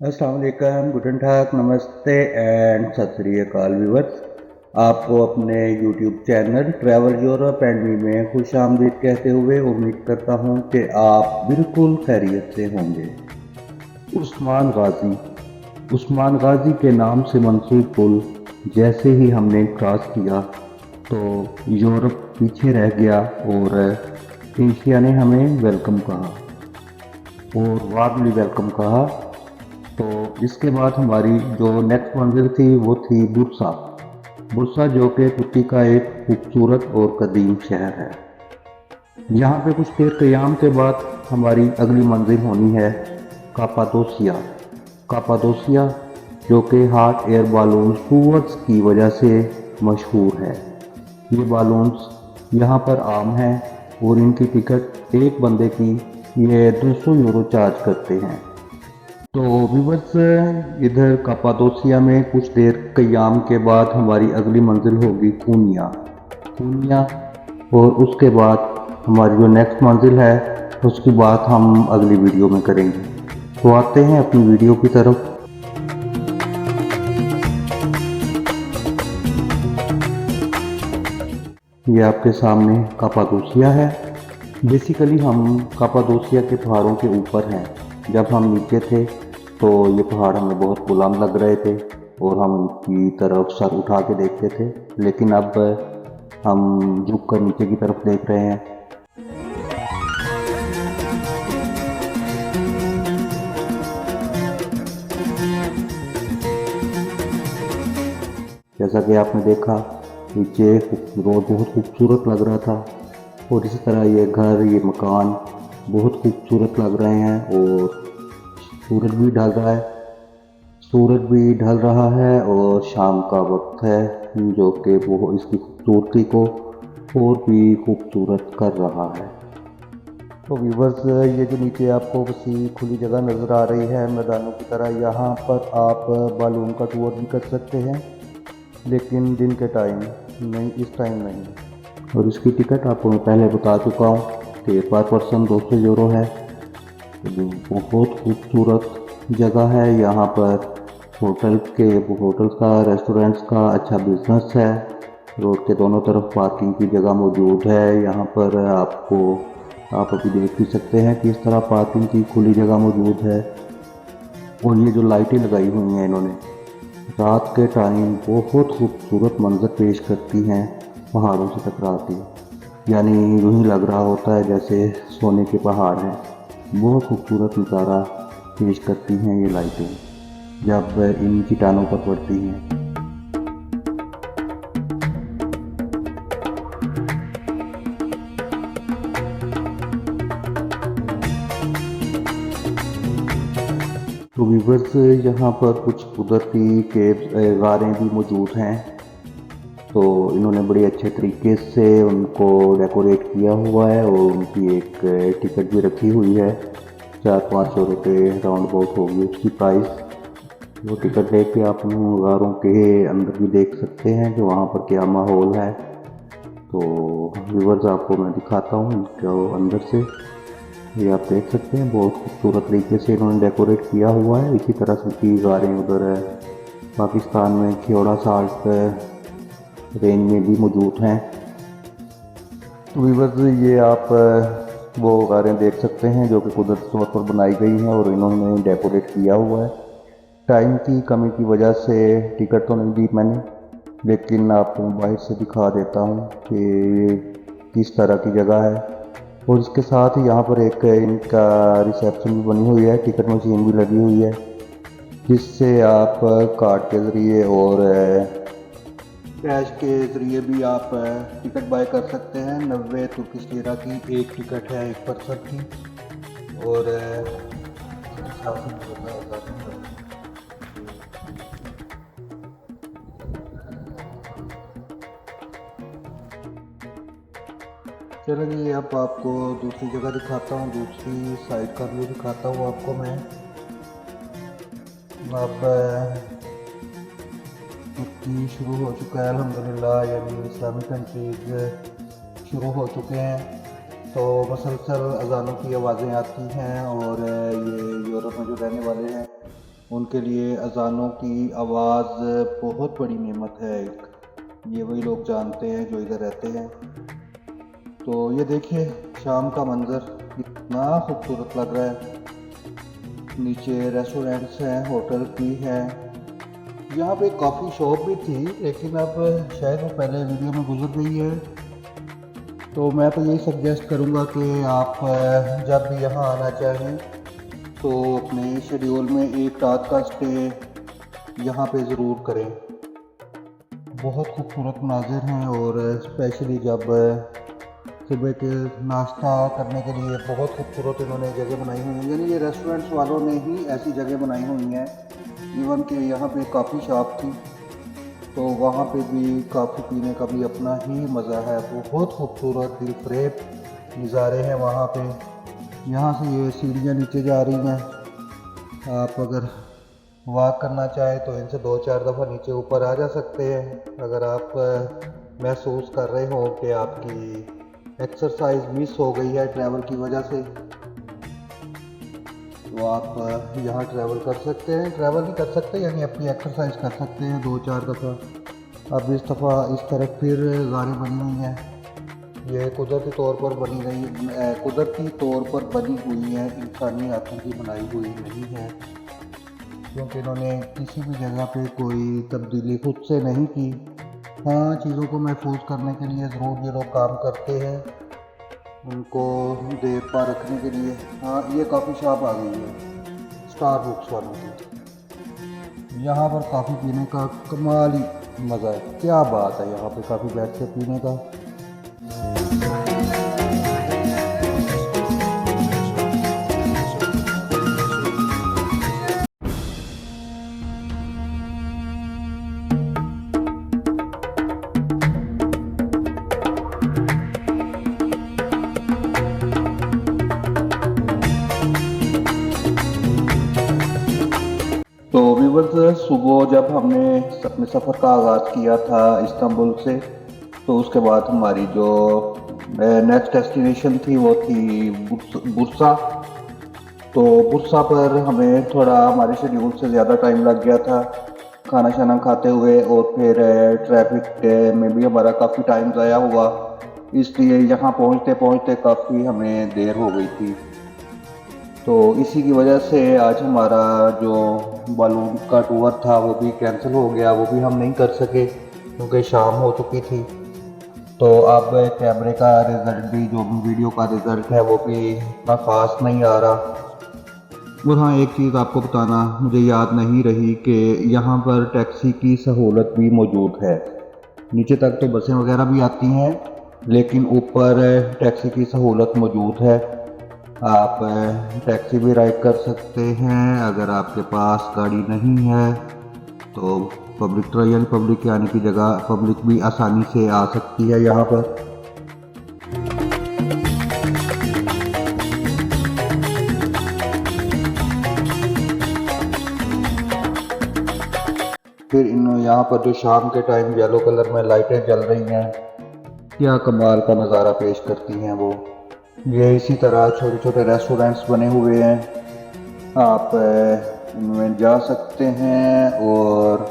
अस्सलाम वालेकुम, गुडन ठाक, नमस्ते एंड सत श्री अकाल व्यूअर्स। आपको अपने YouTube channel travel Europe and me में खुश आमदीद कहते हुए उम्मीद करता हूं कि आप बिल्कुल खैरियत से होंगे। उस्मान गाजी। उस्मान गाजी के नाम से मंसूब पुल जैसे ही हमने क्रॉस किया तो यूरोप पीछे रह गया और एशिया ने हमें वेलकम कहा और वार्मली वेलकम कहा। तो इसके बाद हमारी जो नेक्स्ट मंजिल थी वो थी बुरसा। बुरसा जो कि तुर्की का एक खूबसूरत और कदीम शहर है। यहाँ पे कुछ देर क़याम के बाद हमारी अगली मंजिल होनी है कापादोसिया। कापादोसिया जो कि हॉट एयर बालून्स टूर्स की वजह से मशहूर है। ये बालून्स यहाँ पर आम हैं और इनकी टिकट एक बंदे की ये 200 यूरो चार्ज करते हैं। तो व्यूअर्स, इधर कपाडोसिया में कुछ देर क़याम के बाद हमारी अगली मंजिल होगी खूनिया। खूनिया और उसके बाद हमारी जो नेक्स्ट मंजिल है उसकी बात हम अगली वीडियो में करेंगे। तो आते हैं अपनी वीडियो की तरफ। ये आपके सामने कपाडोसिया है। बेसिकली हम कपाडोसिया के पहाड़ों के ऊपर हैं। जब हम नीचे थे तो ये पहाड़ हमें बहुत गुलाम लग रहे थे और हम उनकी तरफ सर उठा के देखते थे, लेकिन अब हम झुक कर नीचे की तरफ देख रहे हैं। जैसा कि आपने देखा, नीचे रोड बहुत खूबसूरत लग रहा था और इसी तरह ये घर, ये मकान बहुत खूबसूरत लग रहे हैं। और सूरज भी ढल रहा है। सूरज भी ढल रहा है और शाम का वक्त है जो कि वो इसकी खूबसूरती को और भी खूबसूरत कर रहा है। तो व्यूवर्स, ये जो नीचे आपको किसी खुली जगह नज़र आ रही है मैदानों की तरह, यहाँ पर आप बालून का टूर भी कर सकते हैं, लेकिन दिन के टाइम नहीं, इस टाइम नहीं। और इसकी टिकट आपको मैं पहले बता चुका हूँ कि पर पर्सन 200 यूरो है। तो बहुत खूबसूरत जगह है। यहाँ पर होटल्स का, रेस्टोरेंट्स का अच्छा बिजनेस है। रोड के दोनों तरफ पार्किंग की जगह मौजूद है। यहाँ पर आप अभी देख भी सकते हैं कि इस तरह पार्किंग की खुली जगह मौजूद है। और ये जो लाइटें लगाई हुई हैं इन्होंने, रात के टाइम बहुत खूबसूरत मंजर पेश करती हैं पहाड़ों से टकरा के। यानी यूँ ही लग रहा होता है जैसे सोने के पहाड़ हैं। बहुत खूबसूरत नज़ारा पेश करती हैं ये लाइटें जब इन चट्टानों पर पड़ती हैं। तो व्यूवर्स, यहाँ पर कुछ कुदरती गारें भी मौजूद हैं। तो इन्होंने बड़े अच्छे तरीके से उनको डेकोरेट किया हुआ है और उनकी एक टिकट भी रखी हुई है। 400-500 रुपये राउंड अबाउट होगी उसकी प्राइस। वो टिकट लेके आप उन गारों के अंदर भी देख सकते हैं कि वहाँ पर क्या माहौल है। तो व्यूवर्स, आपको मैं दिखाता हूँ इनके अंदर से। ये आप देख सकते हैं बहुत खूबसूरत तरीके से इन्होंने डेकोरेट किया हुआ है। इसी तरह से की गारें उधर है पाकिस्तान में खियोड़ा साल्ट रेंज में भी मौजूद हैं। तो व्यूअर्स, ये आप वो गारें देख सकते हैं जो कि कुदरती तौर पर बनाई गई हैं और इन्होंने डेकोरेट किया हुआ है। टाइम की कमी की वजह से टिकट तो नहीं दी मैंने, लेकिन आपको बाहर से दिखा देता हूँ कि किस तरह की जगह है। और इसके साथ ही यहाँ पर एक इनका रिसेप्शन भी बनी हुई है, टिकट मशीन भी लगी हुई है जिससे आप कार्ड के ज़रिए और कैश के ज़रिए भी आप टिकट बाय कर सकते हैं। 90 तुर्किश लिरा की एक टिकट है एक पर्सन की। और चलिए, अब आपको दूसरी जगह दिखाता हूँ, दूसरी साइड का व्यू दिखाता हूँ आपको मैं। अब तुर्की शुरू हो चुका है अल्हम्दुलिल्लाह, यानी इस्लामिक कंट्रीज शुरू हो चुके हैं। तो मसलसल अजानों की आवाज़ें आती हैं और ये यूरोप में जो रहने वाले हैं उनके लिए अजानों की आवाज़ बहुत बड़ी नेमत है एक, ये वही लोग जानते हैं जो इधर रहते हैं। तो ये देखिए शाम का मंज़र कितना खूबसूरत लग रहा है। नीचे रेस्टोरेंट्स हैं, होटल भी हैं। यहाँ पे कॉफ़ी शॉप भी थी लेकिन अब शायद वो पहले वीडियो में गुजर गई है। तो मैं तो यही सजेस्ट करूँगा कि आप जब भी यहाँ आना चाहें तो अपने शेड्यूल में एक रात का स्टे यहाँ पे ज़रूर करें। बहुत खूबसूरत मनाज़िर हैं और स्पेशली जब सुबह के नाश्ता करने के लिए बहुत खूबसूरत इन्होंने जगह बनाई हुई है। यानी ये रेस्टोरेंट्स वालों ने ही ऐसी जगह बनाई हुई हैं। इवन कि यहाँ पे कॉफ़ी शॉप थी तो वहाँ पे भी कॉफ़ी पीने का भी अपना ही मज़ा है। बहुत खूबसूरत दिलफरेब नज़ारे हैं वहाँ पे। यहाँ से ये सीढ़ियाँ नीचे जा रही हैं। आप अगर वॉक करना चाहें तो इनसे 2-4 दफ़ा नीचे ऊपर आ जा सकते हैं। अगर आप महसूस कर रहे हो कि आपकी एक्सरसाइज मिस हो गई है ट्रैवल की वजह से, तो आप यहाँ ट्रैवल कर सकते हैं। ट्रैवल ही कर सकते हैं यानी अपनी एक्सरसाइज कर सकते हैं 2-4 दफ़ा। अब इस दफ़ा इस तरफ फिर गाड़ें बनी हुई हैं। ये कुदरती तौर पर कुदरती तौर पर बनी हुई है, इंसानी हाथों की बनाई हुई नहीं है, क्योंकि इन्होंने किसी भी जगह पे कोई तब्दीली खुद से नहीं की। हाँ, चीज़ों को महफूज करने के लिए ज़रूर ये लोग काम करते हैं, उनको देर पर रखने के लिए। हाँ, ये कॉफ़ी शॉप आ गई है स्टार बुक्स वालों की। यहाँ पर कॉफ़ी पीने का कमाल ही मज़ा है। क्या बात है यहाँ पे कॉफ़ी बैठ के पीने का। तो व्यूअर्स, सुबह जब हमने अपने सफ़र का आगाज़ किया था इस्तांबुल से, तो उसके बाद हमारी जो नेक्स्ट डेस्टिनेशन थी वो थी बुर्सा। तो बुर्सा पर हमें थोड़ा हमारे शेड्यूल से ज़्यादा टाइम लग गया था खाना शाना खाते हुए, और फिर ट्रैफिक में भी हमारा काफ़ी टाइम ज़ाया हुआ, इसलिए यहाँ पहुँचते पहुँचते काफ़ी हमें देर हो गई थी। तो इसी की वजह से आज हमारा जो बालून का टूर था वो भी कैंसिल हो गया, वो भी हम नहीं कर सके क्योंकि शाम हो चुकी थी। तो अब कैमरे का रिज़ल्ट भी, जो भी वीडियो का रिज़ल्ट है वो भी इतना ख़ास नहीं आ रहा। और हाँ, एक चीज़ आपको बताना मुझे याद नहीं रही कि यहाँ पर टैक्सी की सहूलत भी मौजूद है। नीचे तक तो बसें वगैरह भी आती हैं लेकिन ऊपर टैक्सी की सहूलत मौजूद है। आप टैक्सी भी राइड कर सकते हैं। अगर आपके पास गाड़ी नहीं है तो पब्लिक के आने की जगह पब्लिक भी आसानी से आ सकती है यहाँ पर। फिर इन यहाँ पर जो शाम के टाइम येलो कलर में लाइटें जल रही हैं, क्या कमाल का नज़ारा पेश करती हैं वो। ये इसी तरह छोटे छोटे रेस्टोरेंट्स बने हुए हैं, आप इनमें जा सकते हैं और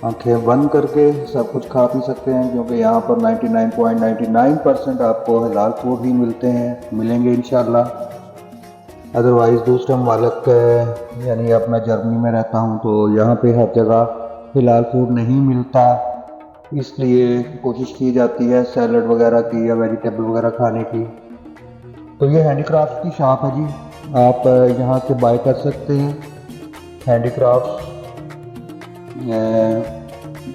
आंखें बंद करके सब कुछ खा पी सकते हैं, क्योंकि यहाँ पर 99.99% आपको हलाल फूड ही मिलेंगे इंशाल्लाह। अदरवाइज़ दूसरे ममालिक यानी अब मैं जर्मनी में रहता हूँ तो यहाँ पे हर जगह हलाल फूड नहीं मिलता, इसलिए कोशिश की जाती है सैलड वगैरह की या वेजिटेबल वगैरह खाने की। तो ये हैंडीक्राफ्ट की शॉप है जी, आप यहाँ से बाय कर सकते हैं हैंडीक्राफ्ट।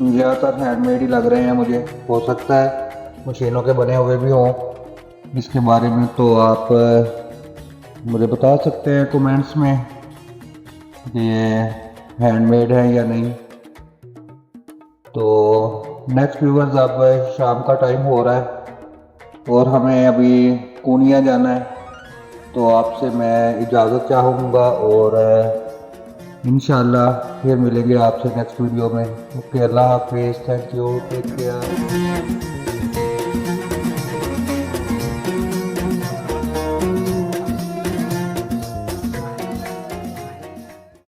ज़्यादातर हैंडमेड ही लग रहे हैं मुझे, हो सकता है मशीनों के बने हुए भी हों। इसके बारे में तो आप मुझे बता सकते हैं कमेंट्स में कि ये हैंडमेड है या नहीं। तो नेक्स्ट व्यूअर्स, अब शाम का टाइम हो रहा है और हमें अभी कोनिया जाना है, तो आपसे मैं इजाज़त चाहूँगा और इंशाल्लाह फिर मिलेंगे आपसे नेक्स्ट वीडियो में। ओके, अल्लाह हाफिज़, थैंक यू, टेक केयर।